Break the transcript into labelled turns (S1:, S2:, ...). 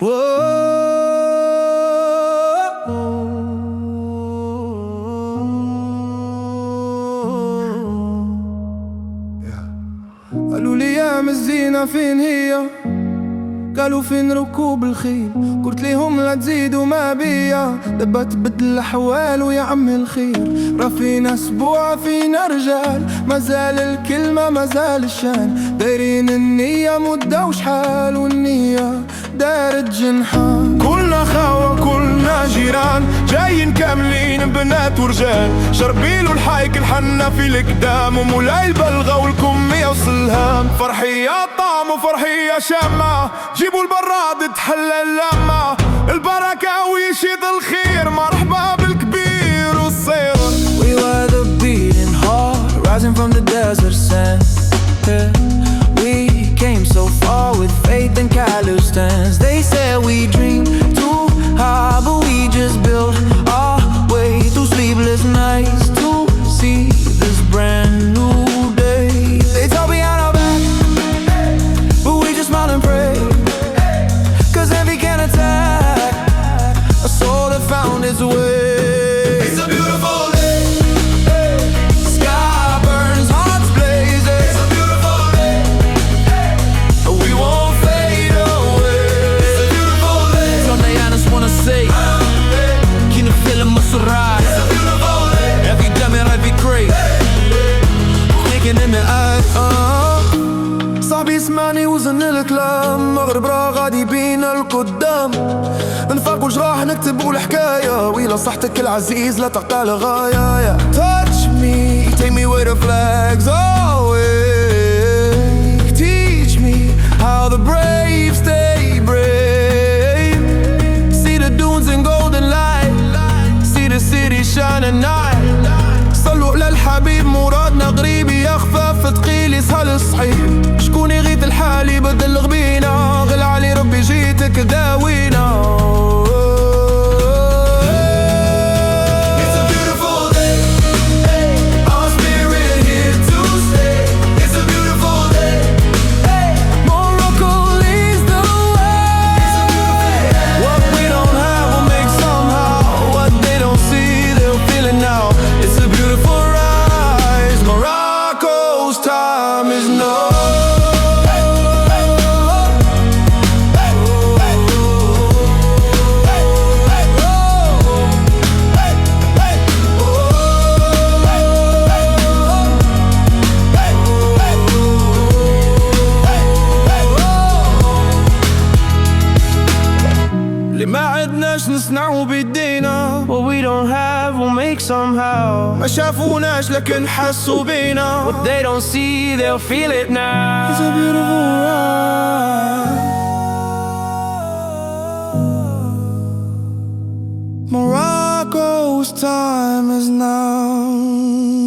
S1: قالوا لي يا مزينة فين هي؟ قالوا فين ركوب الخيل؟ قلت ليهم لا تزيدوا ما بيا، دبا تبدل الأحوال ويا عم الخير. راه فينا أسبوع فينا رجال، مازال الكلمة مازال الشان، دايرين النية مدة وشحال والنية دارت جنحان.
S2: كلنا خاوة كلنا جيران، جايين كاملين بنات ورجال، شربيلو الحايك الحنة في القدام، ومولاي البلغة والكمية وصلهام. فرحية طعم وفرحية شامة، جيبوا البراد تحلى اللمة، البركة ويشيد الخير، مرحبا بالكبير والصغير.
S1: We were the beating heart, rising from the desert sand. We came so far with faith and callous stands. They said we dreamed too high, but we just built our way through sleepless nights to see this brand new day. They talk behind our back, but we just smile and pray, 'cause envy can't attack a soul that found its way.
S2: It's a beautiful day,
S1: Sky burns, hearts blazing.
S2: it's a beautiful day,
S1: We won't fade away.
S2: it's a beautiful day,
S1: Sonny jag ens wanna say كينا فيلم مسرعي
S2: it's a beautiful day.
S1: Every time I be crazy Thinking in my eyes صاحبي اسمعني وزن الكلام، مغرب راه غادي بينا القدام، نفرقوا الجراح نكتبوا الحكاية، وإلى صحتك العزيز لا تقطع الغاية. Touch me, take me where the flags away. Teach me how the brave stay brave. See the dunes in golden light, see the city shining night. صلوا على الحبيب مرادنا قريب، يخفف ثقيل يسهل الصحيح. شكون يغيث الحال يبدل غبينا، غل علي ربي جيتك داوينا.
S2: It's a beautiful day, our spirit here to stay. It's a beautiful day,
S1: Morocco leads the way. What we don't have will make somehow. What they don't see they'll feel it now. It's a beautiful rise, Morocco's time is now. اللي ما عدناش نصنعو بيدينا، What we don't have we'll make somehow. ما شافوناش لكن حسوا بينا، What they don't see they'll feel it now. It's a beautiful ride, Morocco's time is now.